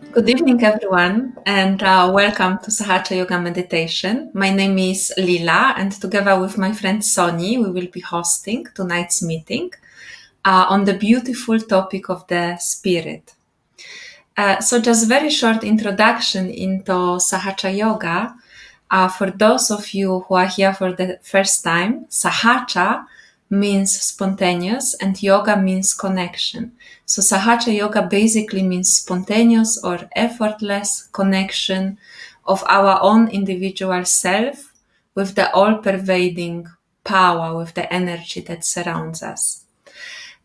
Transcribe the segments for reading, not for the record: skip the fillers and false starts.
Good evening, everyone, and welcome to Sahaja Yoga Meditation. My name is Lila, and together with my friend Sony, we will be hosting tonight's meeting on the beautiful topic of the spirit. So, just very short introduction into Sahaja Yoga. For those of you who are here for the first time, Sahaja means spontaneous and yoga means connection. So Sahaja Yoga basically means spontaneous or effortless connection of our own individual self with the all-pervading power, with the energy that surrounds us.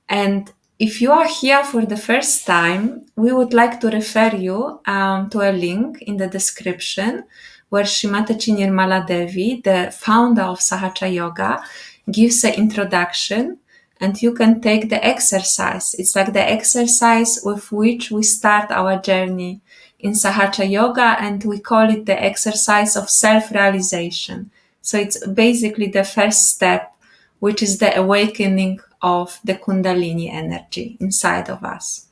And if you are here for the first time, we would like to refer you to a link in the description where Shrimati Nirmala Devi, the founder of Sahaja Yoga, gives an introduction, and you can take the exercise. It's like the exercise with which we start our journey in Sahaja Yoga, and we call it the exercise of self-realization. So it's basically the first step, which is the awakening of the Kundalini energy inside of us.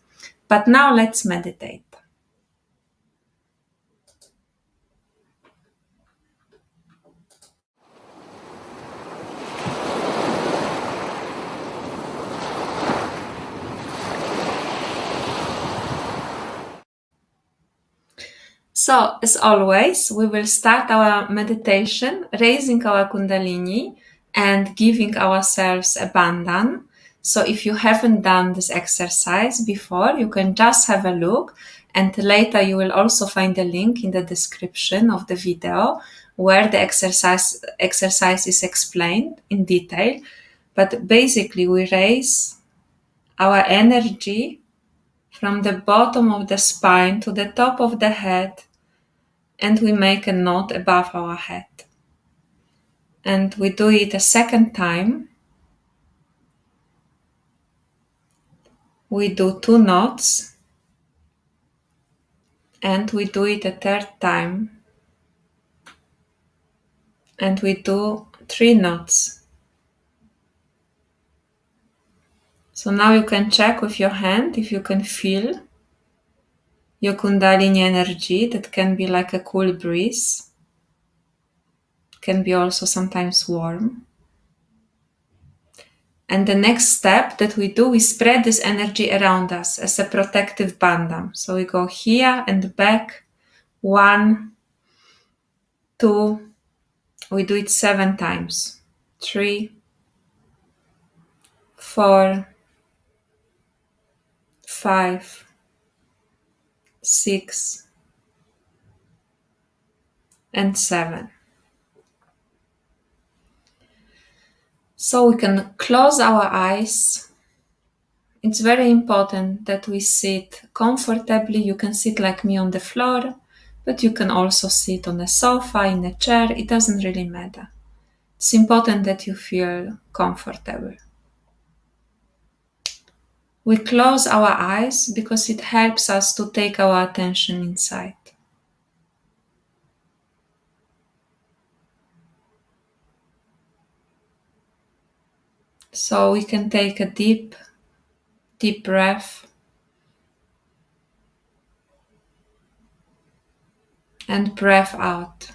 But now let's meditate. So, as always, we will start our meditation raising our Kundalini and giving ourselves a bandhan. So, if you haven't done this exercise before, you can just have a look, and later you will also find a link in the description of the video where the exercise is explained in detail. But basically, we raise our energy from the bottom of the spine to the top of the head, and we make a knot above our head. And we do it a second time. We do 2 knots, and we do it a third time, and we do 3 knots. So now you can check with your hand if you can feel your Kundalini energy. That can be like a cool breeze, can be also sometimes warm. And the next step that we do, we spread this energy around us as a protective bandham. So we go here and back, 1, 2, we do it 7 times. 3, 4, 5, 6, and 7. So we can close our eyes. It's very important that we sit comfortably. You can sit like me on the floor, but you can also sit on a sofa, in a chair. It doesn't really matter. It's important that you feel comfortable. We close our eyes because it helps us to take our attention inside. So we can take a deep breath and breath out.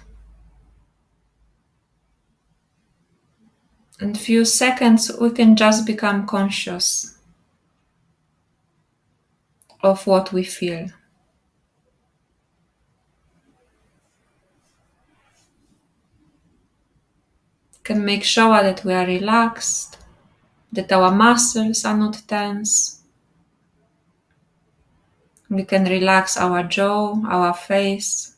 In a few seconds, we can just become conscious of what we feel. Can make sure that we are relaxed, that our muscles are not tense. We can relax our jaw, our face.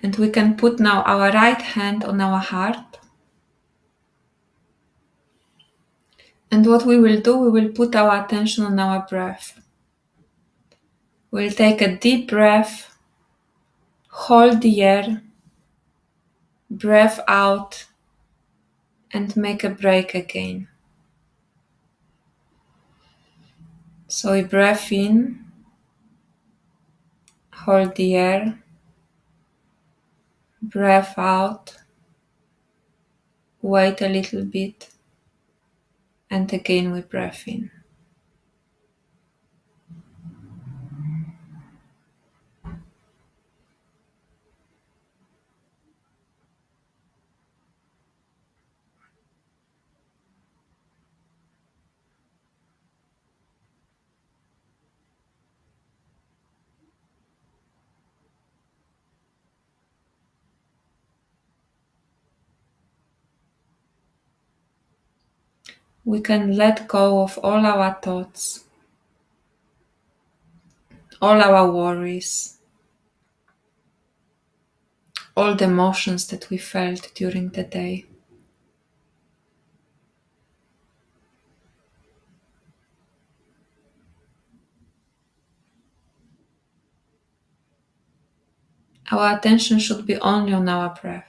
And we can put now our right hand on our heart. And what we will do, we will put our attention on our breath. We'll take a deep breath, hold the air, breath out, and make a break again. So we breathe in, hold the air, breath out, wait a little bit, and again we breathe in. we can let go of all our thoughts, all our worries, all the emotions that we felt during the day. Our attention should be only on our breath.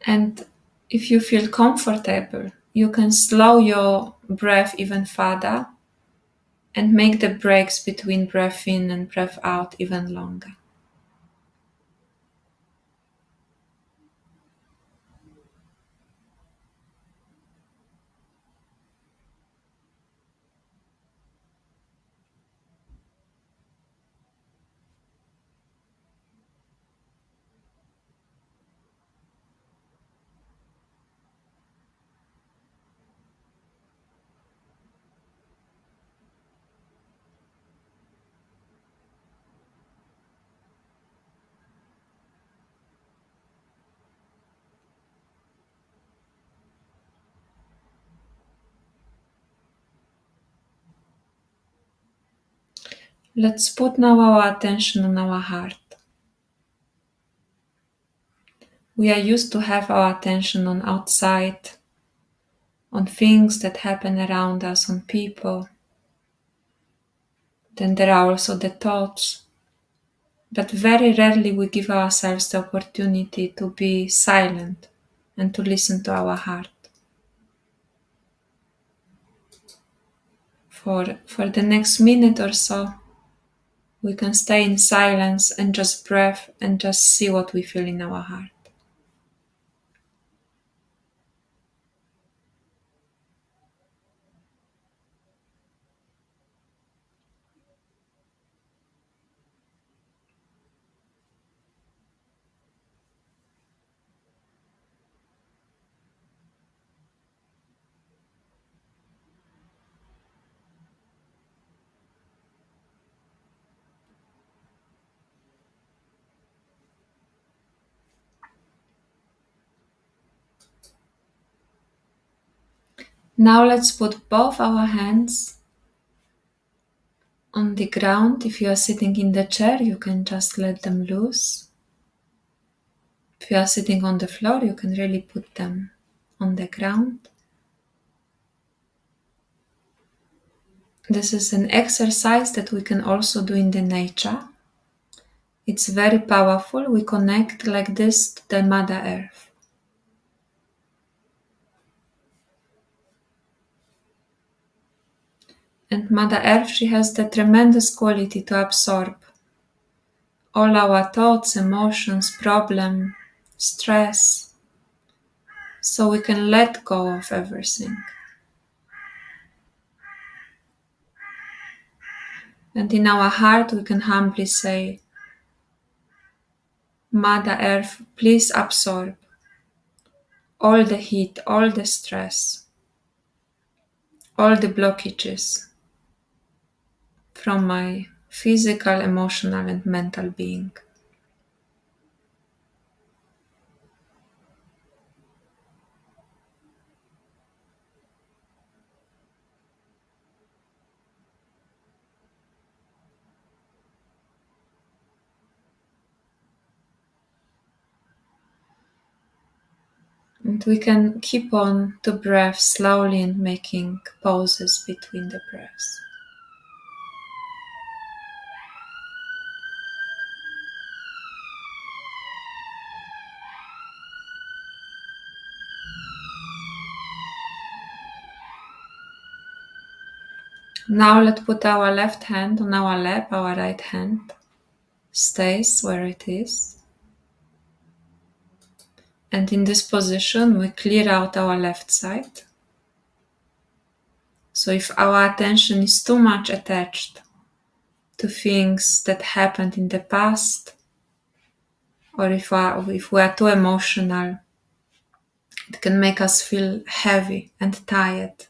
And if you feel comfortable, you can slow your breath even further and make the breaks between breath in and breath out even longer. Let's put now our attention on our heart. We are used to have our attention on outside, on things that happen around us, on people. Then there are also the thoughts. But very rarely we give ourselves the opportunity to be silent and to listen to our heart. For the next minute or so, we can stay in silence and just breathe and just see what we feel in our heart. Now let's put both our hands on the ground. If you are sitting in the chair, you can just let them loose. If you are sitting on the floor, you can really put them on the ground. This is an exercise that we can also do in the nature. It's very powerful. We connect like this to the Mother Earth. And Mother Earth, she has the tremendous quality to absorb all our thoughts, emotions, problem, stress, so we can let go of everything. And in our heart, we can humbly say, Mother Earth, please absorb all the heat, all the stress, all the blockages from my physical, emotional, and mental being. And we can keep on to breath slowly and making pauses between the breaths. Now let's put our left hand on our lap, our right hand stays where it is. And in this position, we clear out our left side. So if our attention is too much attached to things that happened in the past or if we are too emotional, it can make us feel heavy and tired.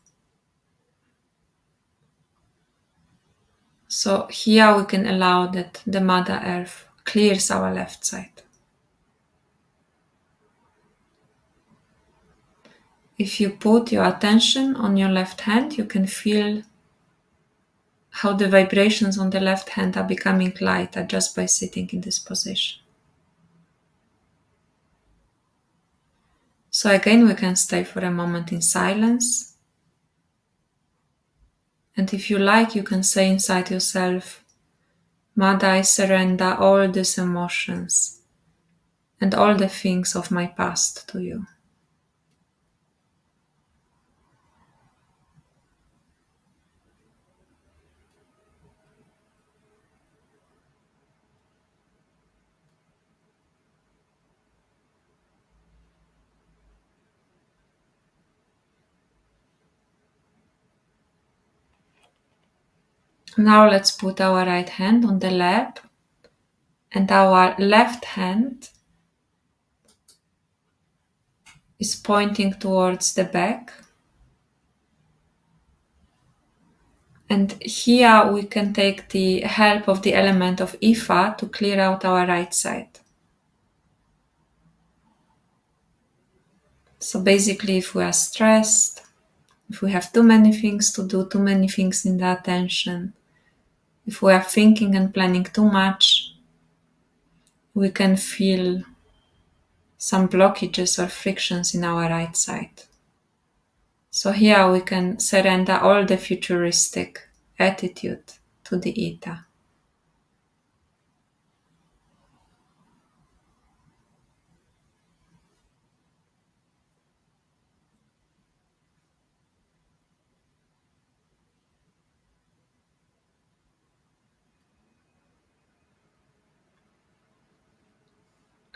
So here we can allow that the Mother Earth clears our left side. If you put your attention on your left hand, you can feel how the vibrations on the left hand are becoming lighter just by sitting in this position. So again, we can stay for a moment in silence. And if you like, you can say inside yourself, Mother, I surrender all these emotions and all the things of my past to you. Now let's put our right hand on the lap and our left hand is pointing towards the back. And here we can take the help of the element of Ifa to clear out our right side. So basically, if we are stressed, if we have too many things to do, too many things in the attention, if we are thinking and planning too much, we can feel some blockages or frictions in our right side. So here we can surrender all the futuristic attitude to the Ita.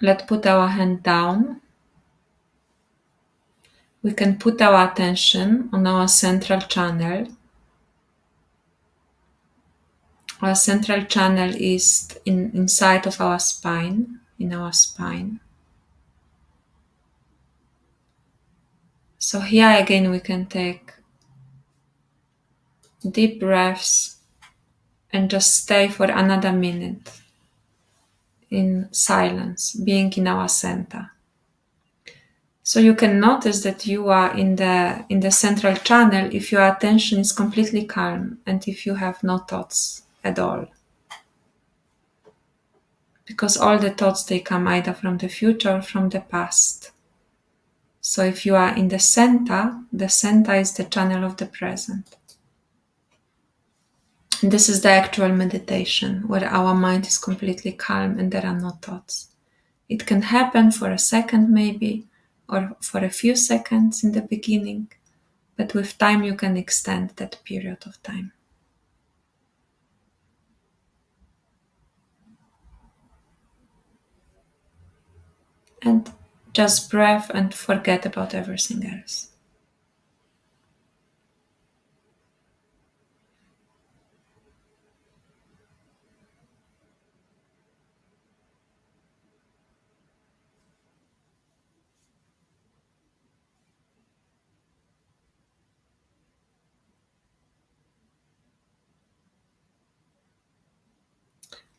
Let's put our hand down. We can put our attention on our central channel. Our central channel is inside of our spine, in our spine. So here again we can take deep breaths and just stay for another minute in silence, being in our center. So you can notice that you are in the central channel if your attention is completely calm and if you have no thoughts at all. Because all the thoughts, they come either from the future or from the past. So if you are in the center is the channel of the present. And this is the actual meditation where our mind is completely calm and there are no thoughts. It can happen for a second maybe, or for a few seconds in the beginning, but with time you can extend that period of time. And just breathe and forget about everything else.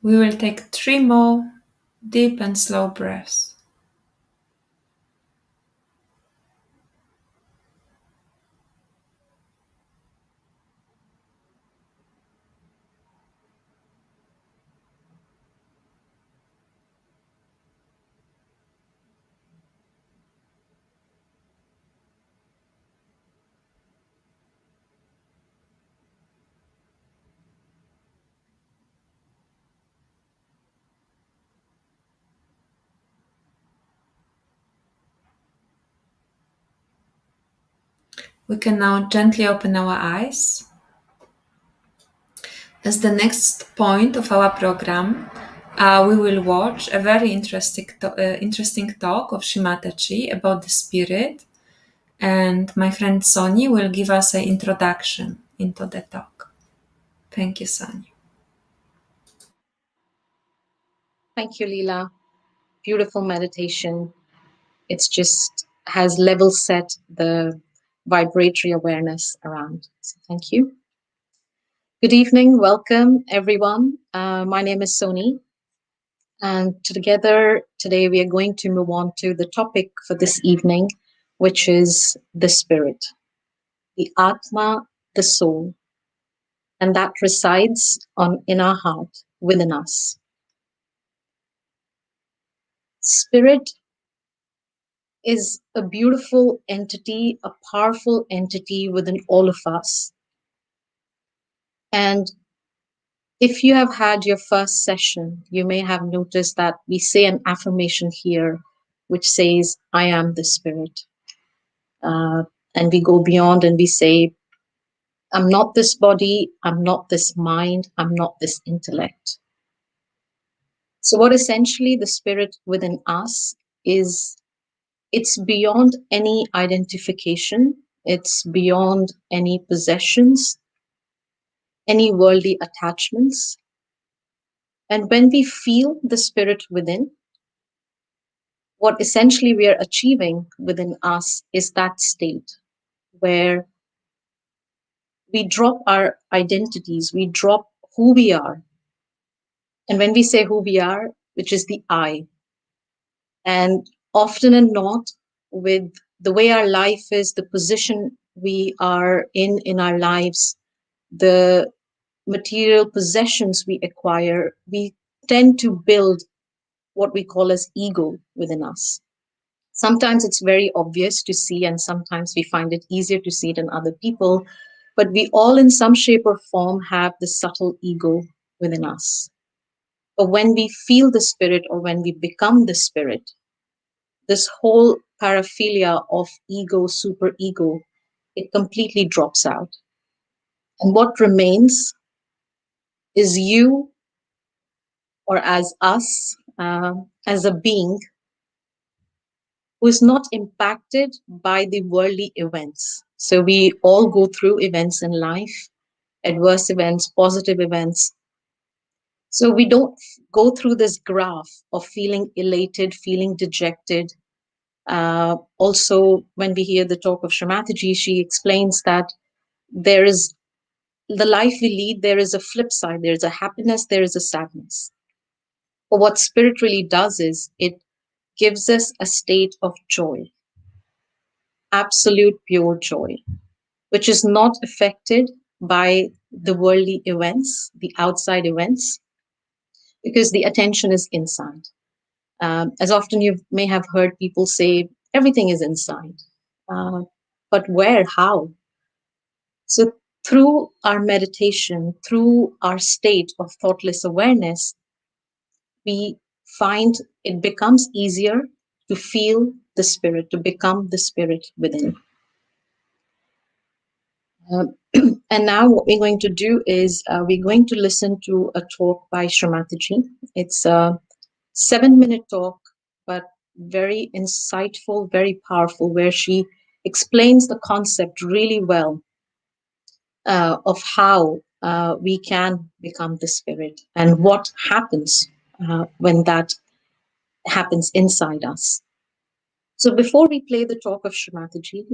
We will take 3 more deep and slow breaths. We can now gently open our eyes. As the next point of our program, we will watch a very interesting talk of Shimatachi about the spirit, and my friend Soni will give us an introduction into the talk. Thank you, Soni. Thank you, Leela. beautiful meditation. It's just has level set the vibratory awareness around. So thank you. Good evening. Welcome, everyone. My name is Soni. And together today we are going to move on to the topic for this evening, which is the spirit, the Atma, the soul, and that resides in our heart, within us. Spirit is a beautiful entity, a powerful entity within all of us. And if you have had your first session, you may have noticed that we say an affirmation here, which says, I am the spirit. And we go beyond and we say, I'm not this body, I'm not this mind, I'm not this intellect. So what essentially the spirit within us is, it's beyond any identification, it's beyond any possessions, any worldly attachments. And when we feel the spirit within, what essentially we are achieving within us is that state where we drop our identities, we drop who we are. And when we say who we are, which is the I, and often and not with the way our life is, the position we are in our lives, the material possessions we acquire, we tend to build what we call as ego within us. Sometimes it's very obvious to see, and sometimes we find it easier to see it in other people, but we all in some shape or form have the subtle ego within us. But when we feel the spirit, or when we become the spirit, this whole paraphilia of ego, superego, it completely drops out. And what remains is you, or as us, as a being who is not impacted by the worldly events. So we all go through events in life, adverse events, positive events. So we don't go through this graph of feeling elated, feeling dejected. Also, when we hear the talk of Shramataji, she explains that there is the life we lead, there is a flip side, there's a happiness, there is a sadness. But what spirit really does is it gives us a state of joy, absolute pure joy, which is not affected by the worldly events, the outside events, because the attention is inside. As often you may have heard people say, everything is inside. But where, how? So through our meditation, through our state of thoughtless awareness, we find it becomes easier to feel the spirit, to become the spirit within. And now what we're going to do is we're going to listen to a talk by Shramataji. It's a 7-minute talk, but very insightful, very powerful, where she explains the concept really well of how we can become the spirit and what happens when that happens inside us. So before we play the talk of Shramataji,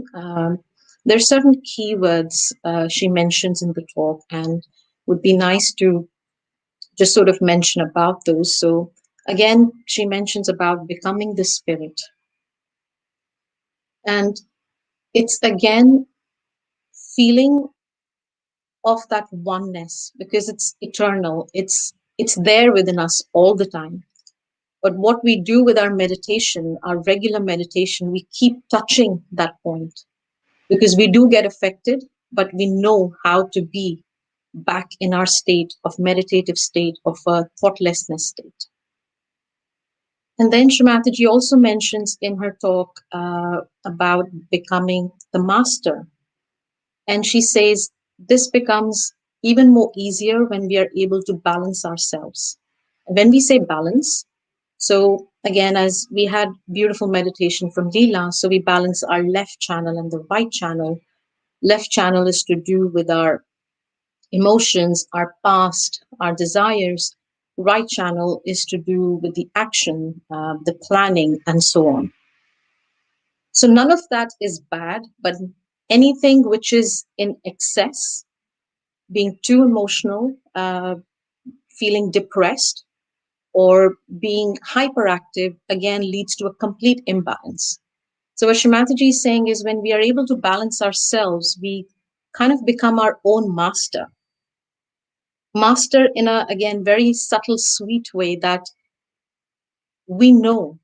there are certain keywords she mentions in the talk, and would be nice to just sort of mention about those. So again, she mentions about becoming the spirit. And it's again feeling of that oneness, because it's eternal. It's there within us all the time. But what we do with our meditation, our regular meditation, we keep touching that point, because we do get affected, but we know how to be back in our state of meditative state, of a thoughtlessness state. And then Shramataji also mentions in her talk about becoming the master. And she says this becomes even more easier when we are able to balance ourselves. And when we say balance, so again, as we had beautiful meditation from Leela, so we balance our left channel and the right channel. Left channel is to do with our emotions, our past, our desires. right channel is to do with the action, the planning, and so on. So none of that is bad, but anything which is in excess, being too emotional, feeling depressed, or being hyperactive, again leads to a complete imbalance. So what Shrimataji is saying is when we are able to balance ourselves, we kind of become our own master. Master in a, again, very subtle, sweet way that we know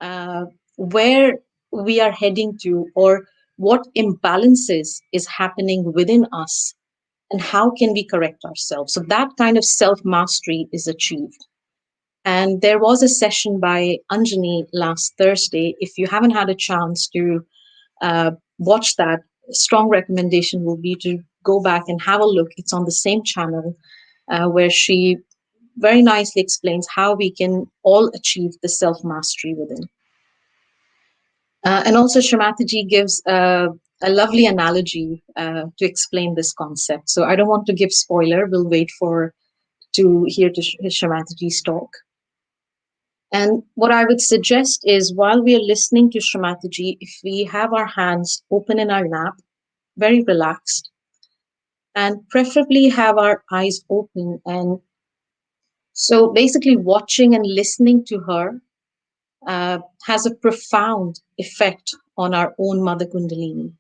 uh, where we are heading to or what imbalances is happening within us and how can we correct ourselves. So that kind of self-mastery is achieved. And there was a session by Anjani last Thursday. If you haven't had a chance to watch that, strong recommendation will be to go back and have a look. It's on the same channel where she very nicely explains how we can all achieve the self-mastery within. And also Shrimataji gives a lovely analogy to explain this concept. So I don't want to give spoiler. We'll wait to hear Shrimataji's talk. And what I would suggest is while we are listening to Shrimataji, if we have our hands open in our lap, very relaxed, and preferably have our eyes open. And so basically watching and listening to her has a profound effect on our own Mother Kundalini.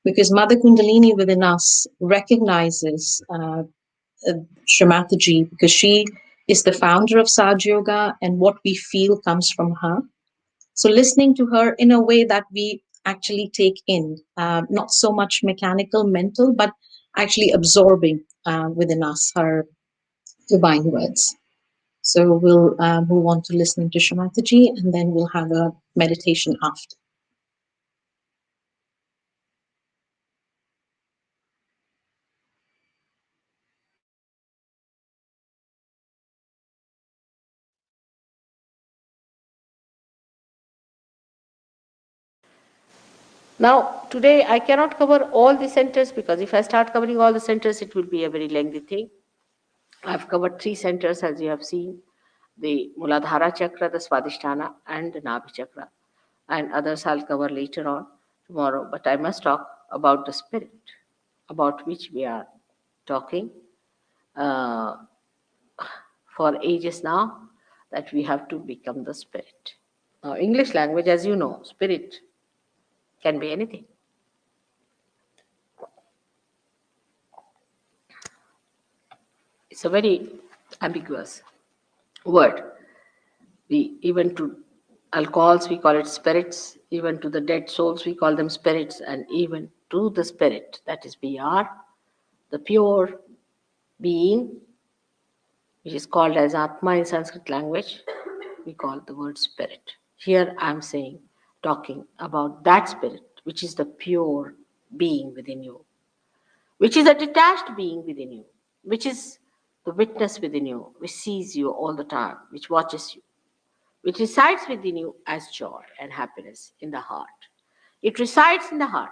Because Mother Kundalini within us recognizes Shrimataji because she is the founder of Sahaja Yoga and what we feel comes from her. So listening to her in a way that we actually take in, not so much mechanical, mental, but actually absorbing within us her divine words. So we'll move on to listening to Shrimataji and then we'll have a meditation after. Now, today I cannot cover all the centers because if I start covering all the centers, it will be a very lengthy thing. I've covered 3 centers as you have seen, the Muladhara Chakra, the Swadhisthana, and the Nabhi Chakra. And others I'll cover later on tomorrow. But I must talk about the spirit, about which we are talking uh, for ages now, that we have to become the spirit. Now, English language, as you know, spirit can be anything. It's a very ambiguous word. Even to alcohols, we call it spirits. Even to the dead souls, we call them spirits. And even to the spirit, that is we are, the pure being, which is called as Atma in Sanskrit language, we call the word spirit. Here I am saying, talking about that spirit, which is the pure being within you, which is a detached being within you, which is the witness within you, which sees you all the time, which watches you, which resides within you as joy and happiness in the heart. It resides in the heart.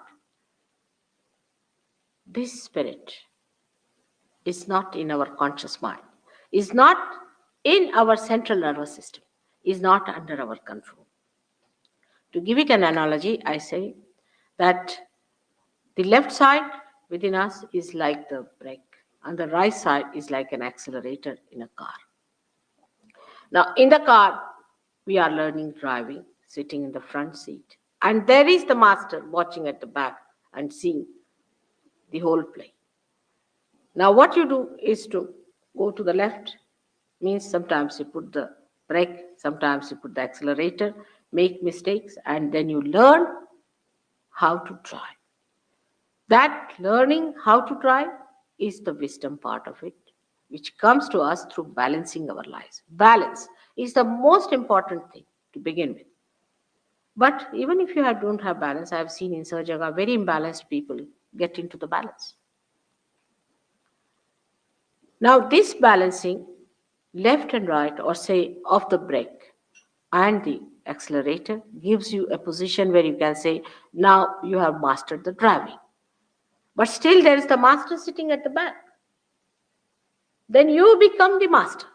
This spirit is not in our conscious mind, is not in our central nervous system, is not under our control. To give it an analogy, I say that the left side within us is like the brake, and the right side is like an accelerator in a car. Now, in the car, we are learning driving, sitting in the front seat. And there is the master watching at the back and seeing the whole play. Now, what you do is to go to the left, means sometimes you put the brake, sometimes you put the accelerator, make mistakes, and then you learn how to drive. That learning how to drive is the wisdom part of it, which comes to us through balancing our lives. Balance is the most important thing to begin with. But even if you don't have balance, I have seen in Sahaja Yoga very imbalanced people get into the balance. Now, this balancing, left and right, or say of the brake and the accelerator, gives you a position where you can say, now you have mastered the driving. But still there is the master sitting at the back. Then you become the master.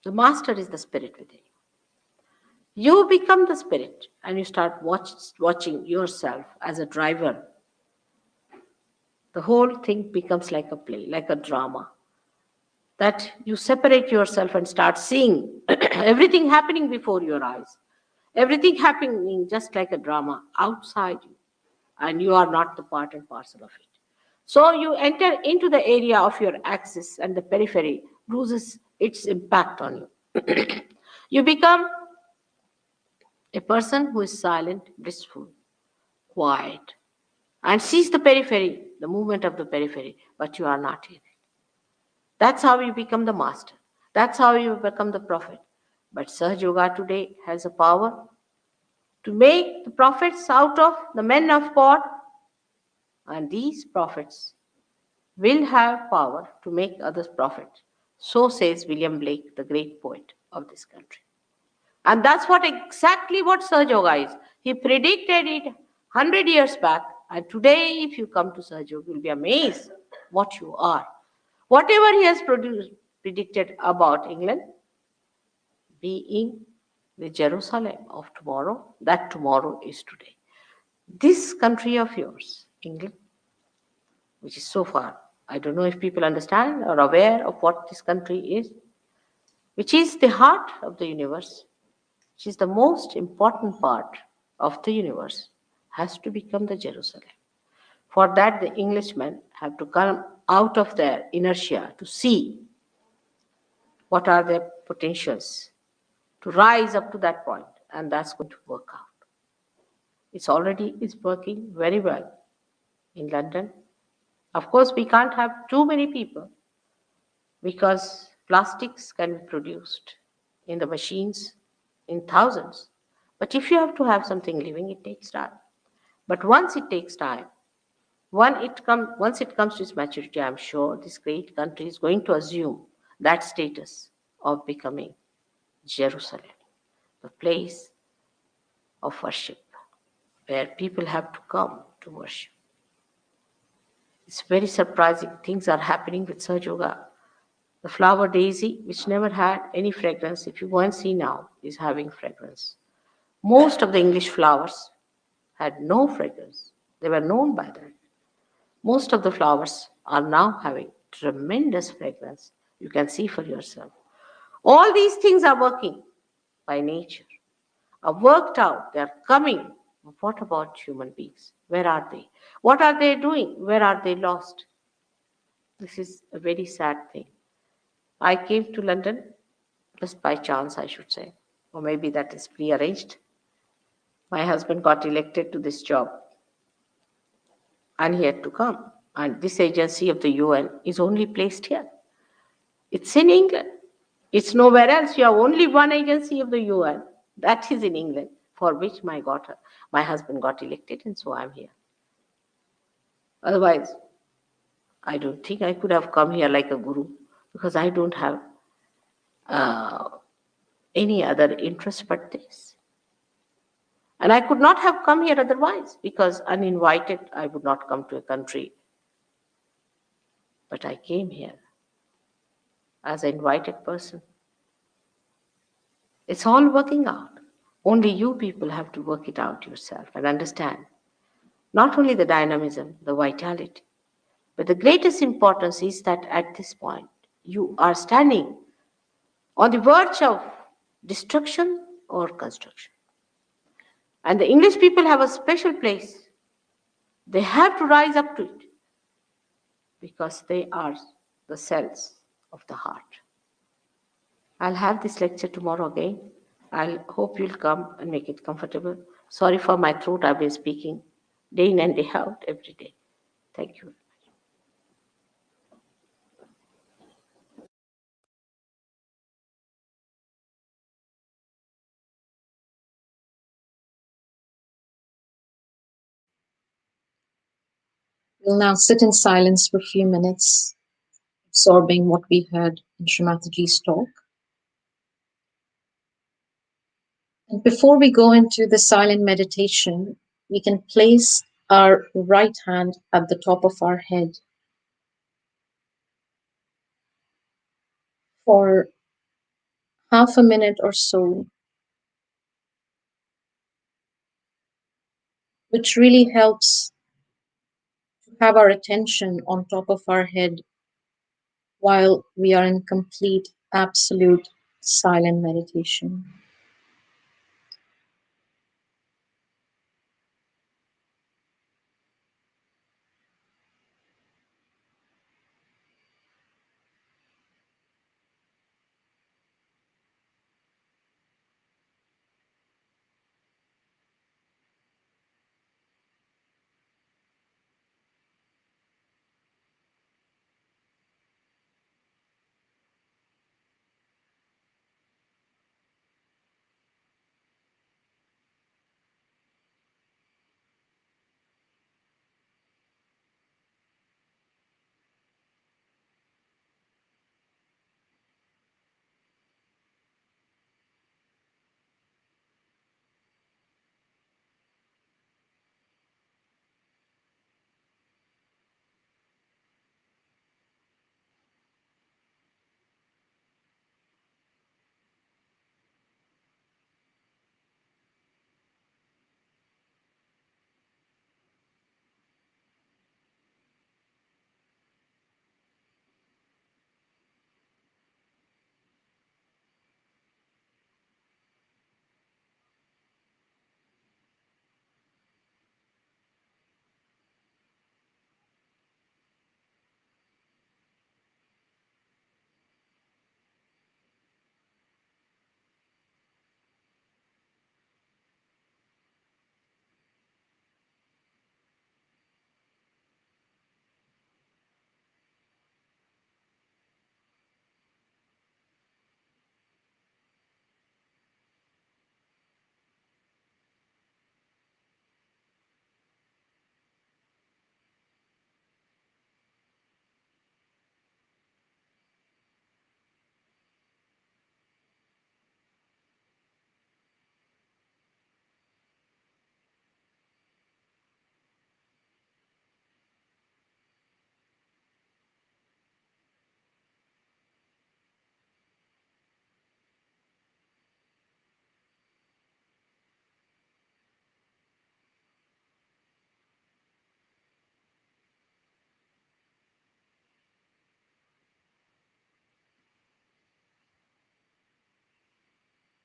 The master is the spirit within you. You become the spirit and you start watching yourself as a driver. The whole thing becomes like a play, like a drama. That you separate yourself and start seeing everything happening before your eyes. Everything happening just like a drama outside you. And you are not the part and parcel of it. So you enter into the area of your axis and the periphery loses its impact on you. You become a person who is silent, blissful, quiet, and sees the periphery, the movement of the periphery, but you are not in it. That's how you become the master. That's how you become the prophet. But Sahaja Yoga today has a power to make the prophets out of the men of God, and these prophets will have power to make others prophets. So says William Blake, the great poet of this country. And that's exactly what Sahaja Yoga is. He predicted it 100 years back, and today if you come to Sahaja Yoga, you'll be amazed what you are. Whatever he has predicted about England being the Jerusalem of tomorrow, that tomorrow is today. This country of yours, England, which is so far, I don't know if people understand or aware of what this country is, which is the heart of the universe, which is the most important part of the universe, has to become the Jerusalem. For that, the Englishmen have to come out of their inertia to see what are their potentials to rise up to that point, and that's going to work out. It's working very well in London. Of course, we can't have too many people because plastics can be produced in the machines in thousands. But if you have to have something living, it takes time. But once it takes time, once it comes to its maturity, I'm sure this great country is going to assume that status of becoming Jerusalem, the place of worship, where people have to come to worship. It's very surprising. Things are happening with Sahaja Yoga. The flower daisy, which never had any fragrance, if you go and see now, is having fragrance. Most of the English flowers had no fragrance. They were known by that. Most of the flowers are now having tremendous fragrance. You can see for yourself. All these things are working by nature, are worked out, they are coming. What about human beings? Where are they? What are they doing? Where are they lost? This is a very sad thing. I came to London just by chance, I should say, or maybe that is prearranged. My husband got elected to this job and he had to come. And this agency of the UN is only placed here. It's in England. It's nowhere else. You have only one agency of the UN. That is in England, for which my husband got elected, and so I'm here. Otherwise, I don't think I could have come here like a guru, because I don't have any other interest but this. And I could not have come here otherwise, because uninvited, I would not come to a country. But I came here as an invited person. It's all working out. Only you people have to work it out yourself and understand not only the dynamism, the vitality, but the greatest importance is that at this point, you are standing on the verge of destruction or construction. And the English people have a special place. They have to rise up to it because they are the cells of the heart. I'll have this lecture tomorrow again. I hope you'll come and make it comfortable. Sorry for my throat. I've been speaking day in and day out every day. Thank you. We'll now sit in silence for a few minutes, absorbing what we heard in Shrimataji's talk. And before we go into the silent meditation, we can place our right hand at the top of our head for half a minute or so, which really helps to have our attention on top of our head while we are in complete, absolute silent meditation.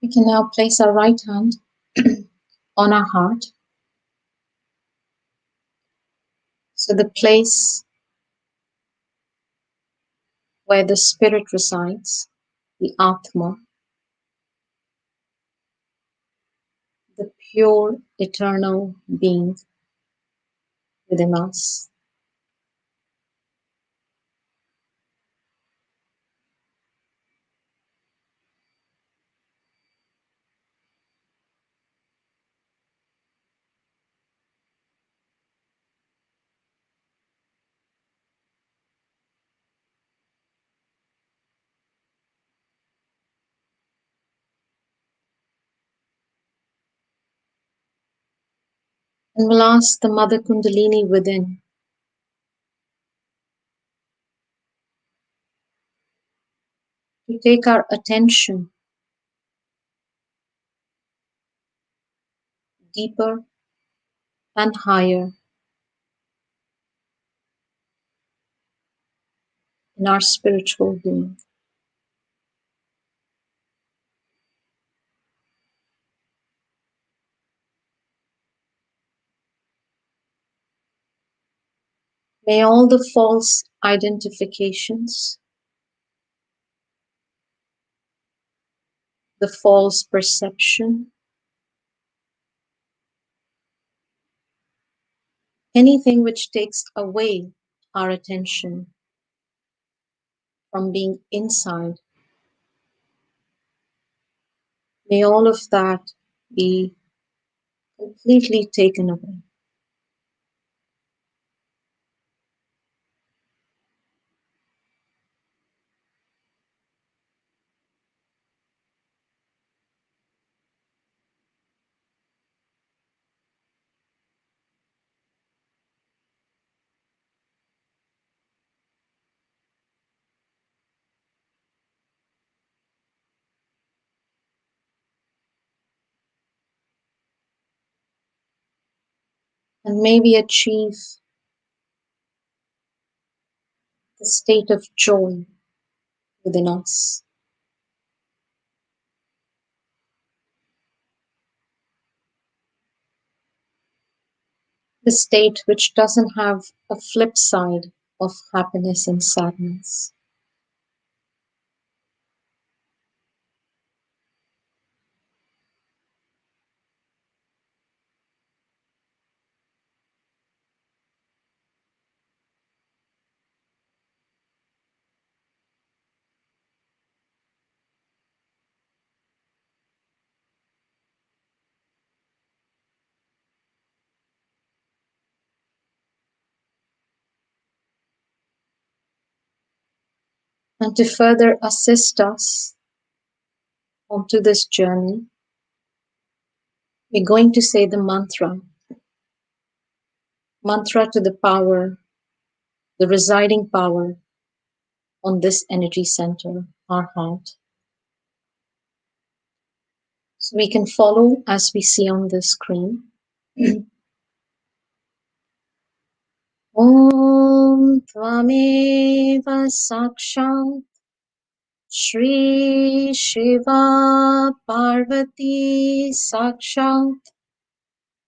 We can now place our right hand on our heart, so the place where the spirit resides, the Atma, the pure eternal being within us. And we'll ask the Mother Kundalini within to take our attention deeper and higher in our spiritual being. May all the false identifications, the false perception, anything which takes away our attention from being inside, may all of that be completely taken away. And may we achieve the state of joy within us. The state which doesn't have a flip side of happiness and sadness. And to further assist us onto this journey, we're going to say the mantra to the power, the residing power on this energy center, our heart. So we can follow as we see on the screen. Om Tvameva Sakshat Shri Shiva Parvati Sakshat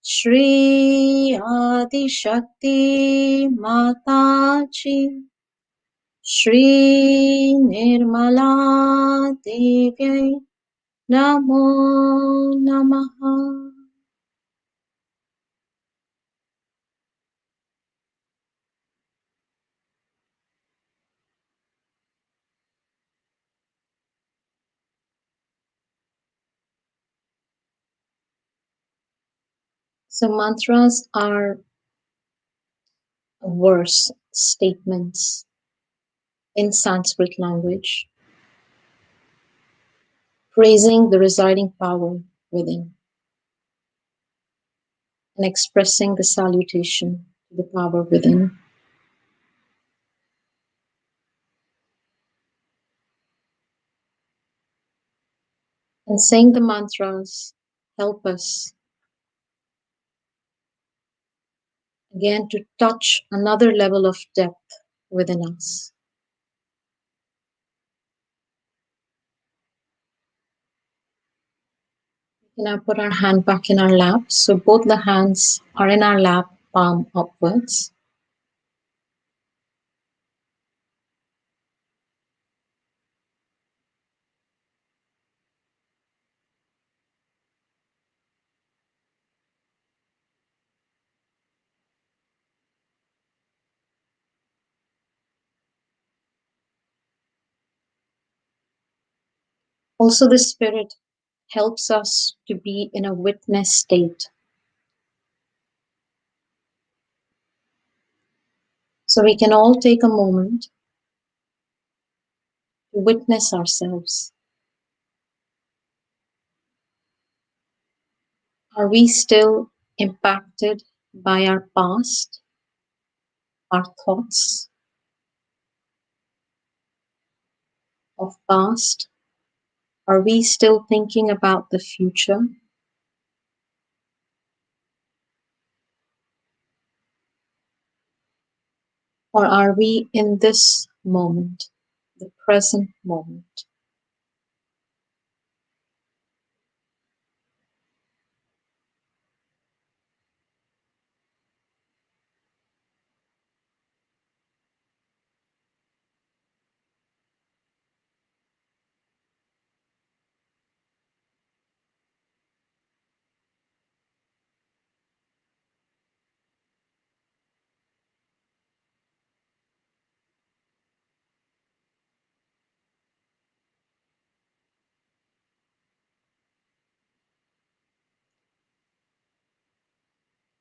Shri Adi Shakti Mataji Shri Nirmala Devi Namo Namaha. So mantras are verse statements in Sanskrit language, praising the residing power within and expressing the salutation to the power within. And saying the mantras help us again to touch another level of depth within us. We can now put our hand back in our lap. So both the hands are in our lap, palm upwards. Also, the Spirit helps us to be in a witness state. So we can all take a moment to witness ourselves. Are we still impacted by our past, our thoughts of past? Are we still thinking about the future? Or are we in this moment, the present moment?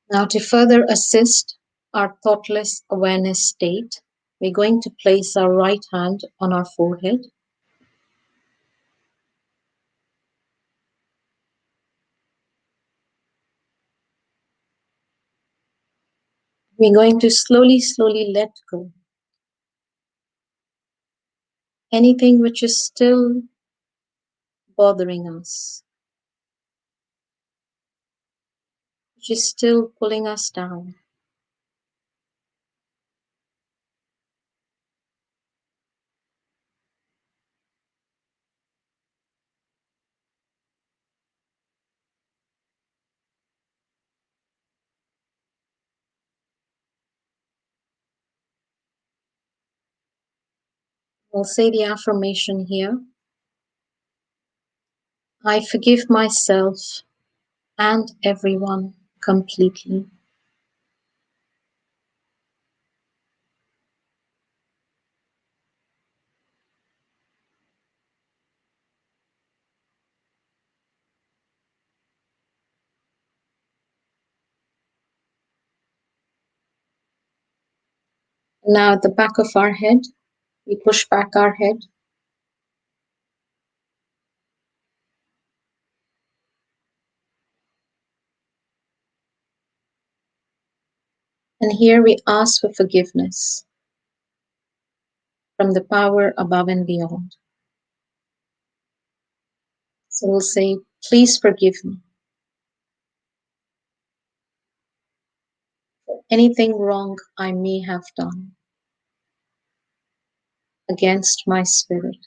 Now, to further assist our thoughtless awareness state, we're going to place our right hand on our forehead. We're going to slowly, slowly let go anything which is still bothering us, which which is still pulling us down. We'll say the affirmation here. I forgive myself and everyone completely. Now at the back of our head, we push back our head. And here we ask for forgiveness from the power above and beyond. So we'll say, please forgive me for anything wrong I may have done against my spirit.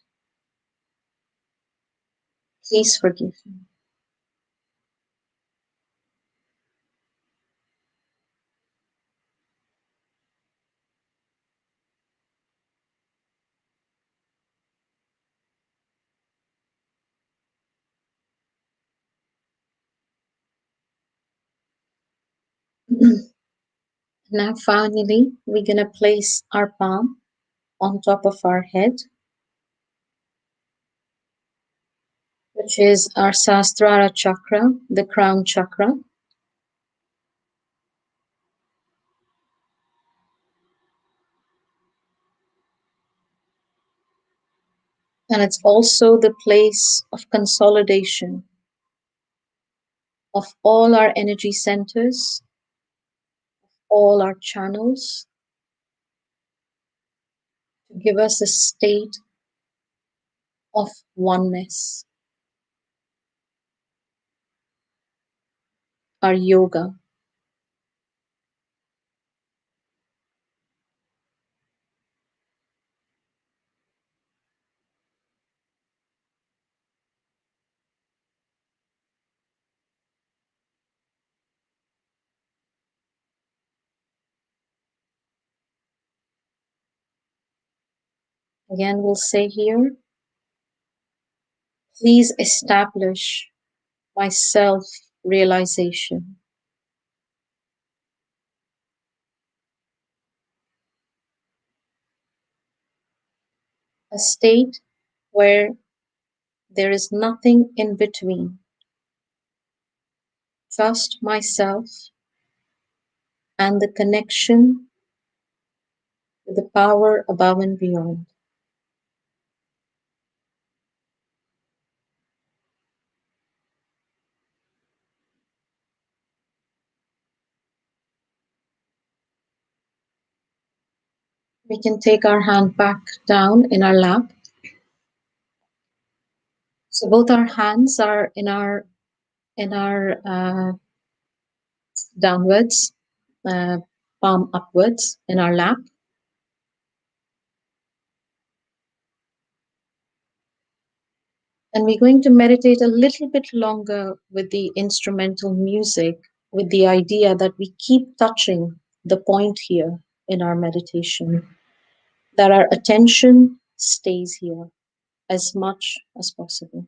Please forgive me. Now finally, we're going to place our palm on top of our head, which is our Sahasrara chakra, the crown chakra. And it's also the place of consolidation of all our energy centers, all our channels, to give us a state of oneness, our yoga. Again, we'll say here, please establish my self-realization, a state where there is nothing in between, just myself and the connection with the power above and beyond. We can take our hand back down in our lap. So both our hands are in our downwards, palm upwards in our lap. And we're going to meditate a little bit longer with the instrumental music, with the idea that we keep touching the point here in our meditation, that our attention stays here as much as possible.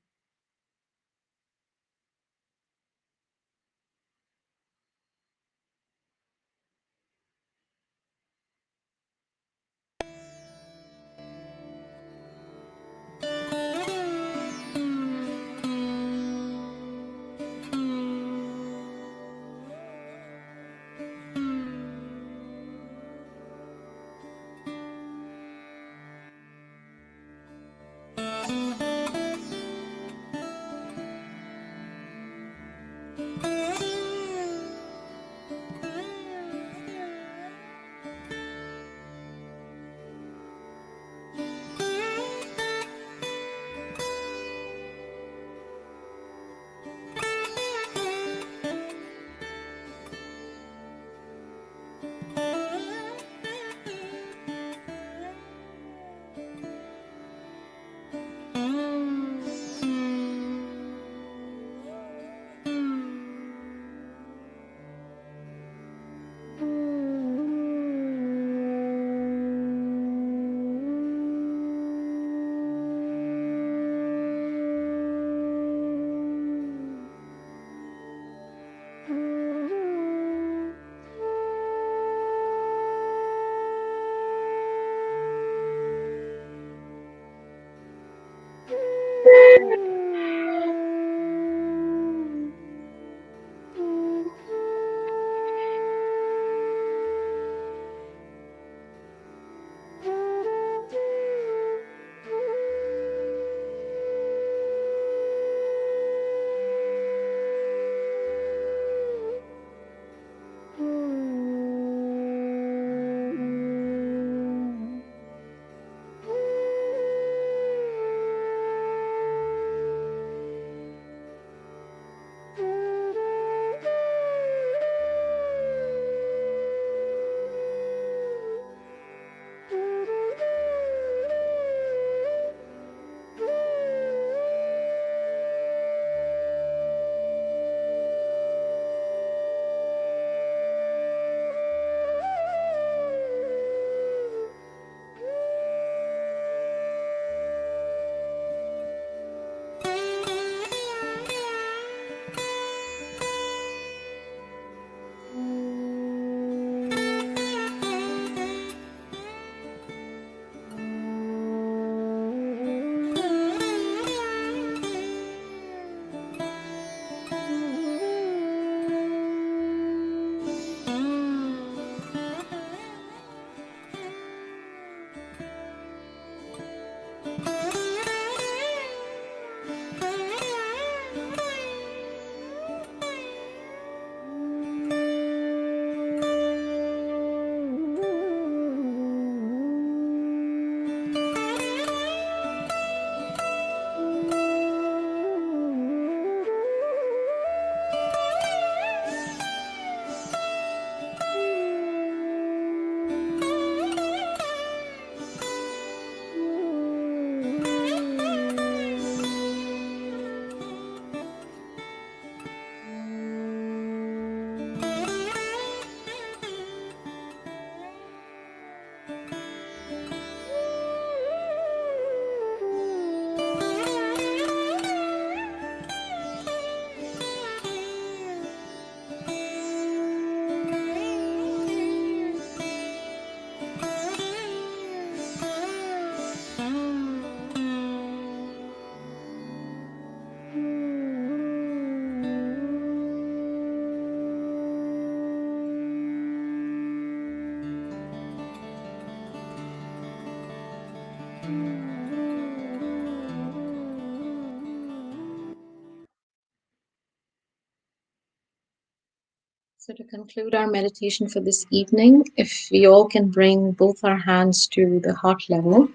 So to conclude our meditation for this evening, if we all can bring both our hands to the heart level.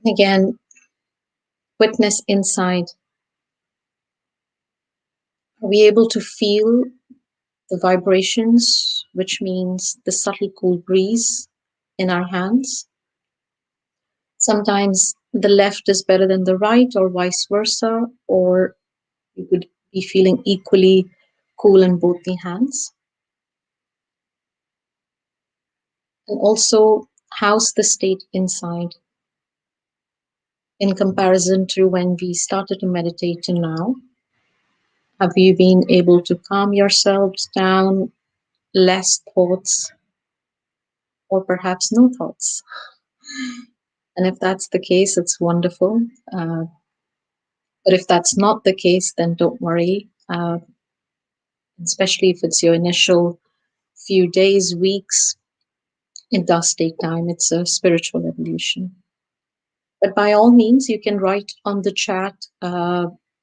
Again, witness inside. Are we able to feel the vibrations, which means the subtle cool breeze in our hands? Sometimes the left is better than the right, or vice versa, or you could be feeling equally cool in both the hands. And also, how's the state inside in comparison to when we started to meditate to now? Have you been able to calm yourselves down, less thoughts, or perhaps no thoughts? And if that's the case, it's wonderful. But if that's not the case, then don't worry, especially if it's your initial few days, weeks. It does take time. It's a spiritual evolution. But by all means, you can write on the chat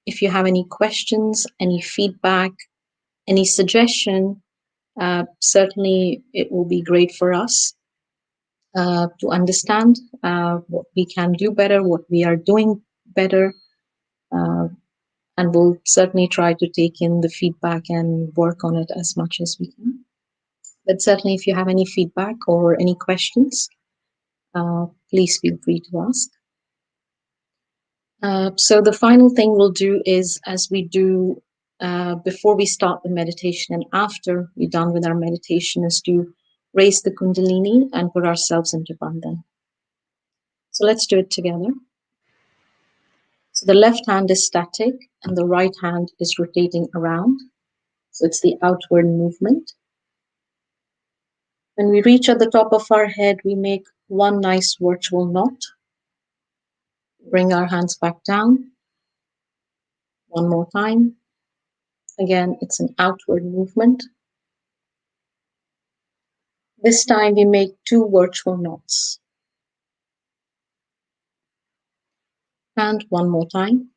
if you have any questions, any feedback, any suggestion. Certainly, it will be great for us to understand what we can do better, what we are doing better. And we'll certainly try to take in the feedback and work on it as much as we can. But certainly, if you have any feedback or any questions, please feel free to ask. So the final thing we'll do is, as we do before we start the meditation and after we're done with our meditation, is to raise the Kundalini and put ourselves into Bandhan. So let's do it together. So the left hand is static and the right hand is rotating around. So it's the outward movement. When we reach at the top of our head, we make one nice virtual knot. Bring our hands back down. One more time. Again, it's an outward movement. This time we make two virtual knots. And one more time.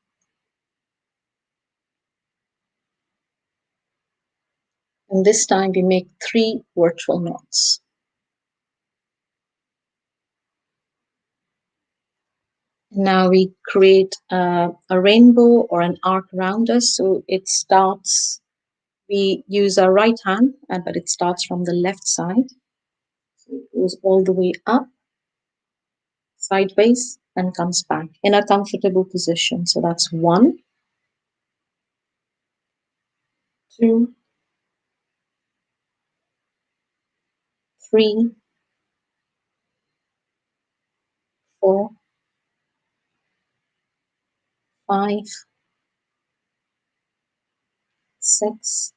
And this time we make three virtual knots. Now we create a rainbow or an arc around us. So it starts, we use our right hand, but it starts from the left side. So it goes all the way up, sideways, and comes back in a comfortable position. So that's 1, 2, 3, 4, 5, 6,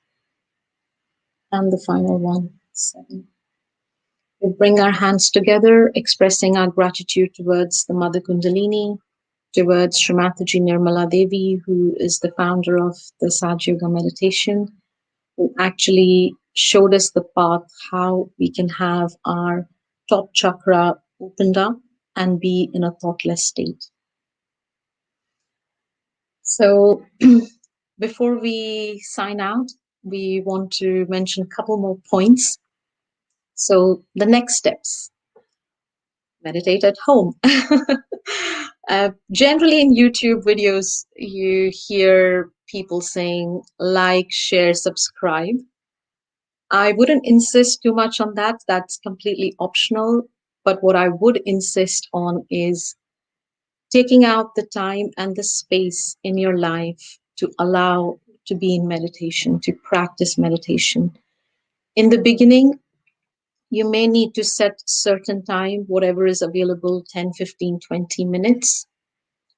and the final one, 7. We bring our hands together, expressing our gratitude towards the Mother Kundalini, towards Srimataji Nirmala Devi, who is the founder of the Sahaja Yoga Meditation, who actually showed us the path how we can have our top chakra opened up and be in a thoughtless state. So before we sign out, we want to mention a couple more points. So the next steps. Meditate at home. Generally in YouTube videos, you hear people saying like, share, subscribe. I wouldn't insist too much on that. That's completely optional. But what I would insist on is taking out the time and the space in your life to allow to be in meditation, to practice meditation. In the beginning, you may need to set certain time, whatever is available, 10, 15, 20 minutes,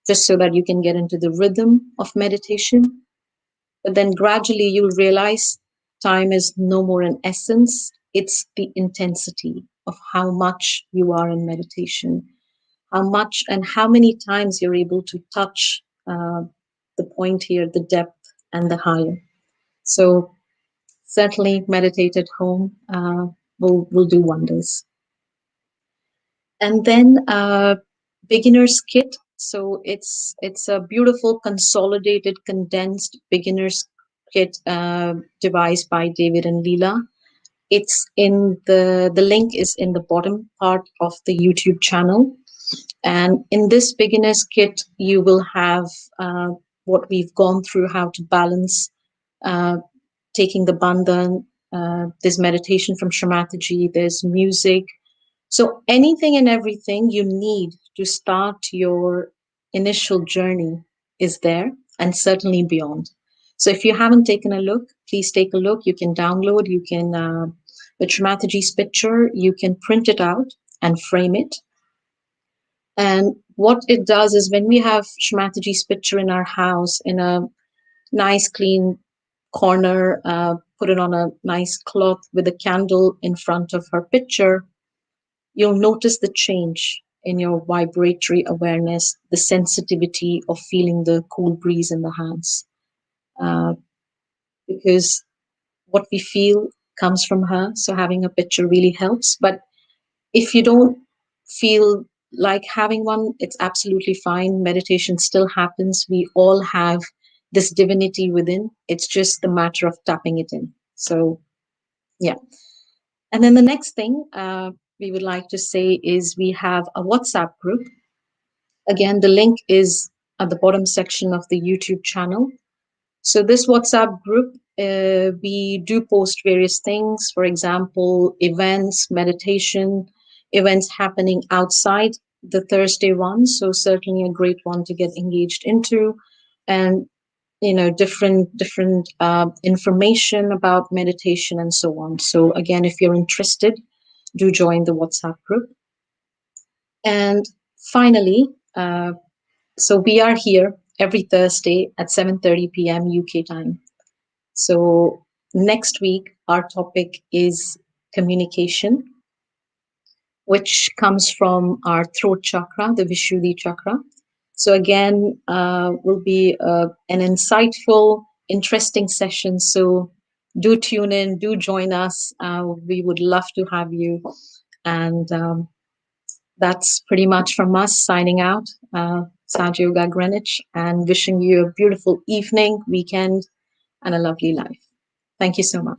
just so that you can get into the rhythm of meditation. But then gradually you'll realize time is no more an essence. It's the intensity of how much you are in meditation, how much and how many times you're able to touch the point here, the depth and the higher. So certainly meditate at home will do wonders. And then beginner's kit. So it's a beautiful, consolidated, condensed beginner's kit devised by David and Leela. It's in the link is in the bottom part of the YouTube channel. And in this beginner's kit, you will have what we've gone through, how to balance taking the bandhan. There's meditation from Shramataji, there's music. So anything and everything you need to start your initial journey is there, and certainly beyond. So if you haven't taken a look, please take a look. You can download, you can, with Shramataji's picture, you can print it out and frame it. And what it does is when we have Shramataji's picture in our house in a nice clean corner, put it on a nice cloth with a candle in front of her picture, you'll notice the change in your vibratory awareness, the sensitivity of feeling the cool breeze in the hands. Because what we feel comes from her, so having a picture really helps. But if you don't feel like having one, it's absolutely fine. Meditation still happens. We all have this divinity within. It's just the matter of tapping it in. So, yeah. And then the next thing we would like to say is we have a WhatsApp group. Again, the link is at the bottom section of the YouTube channel. So this WhatsApp group, we do post various things. For example, events, meditation, events happening outside the Thursday one. So certainly a great one to get engaged into, and different information about meditation and so on. So again, if you're interested, do join the WhatsApp group. And finally, so we are here every Thursday at 7:30 p.m. UK time. So next week, our topic is communication, which comes from our throat chakra, the Vishuddhi chakra. So again, will be an insightful, interesting session. So do tune in, do join us. We would love to have you. And that's pretty much from us signing out. Sahaja Yoga Greenwich, and wishing you a beautiful evening, weekend, and a lovely life. Thank you so much.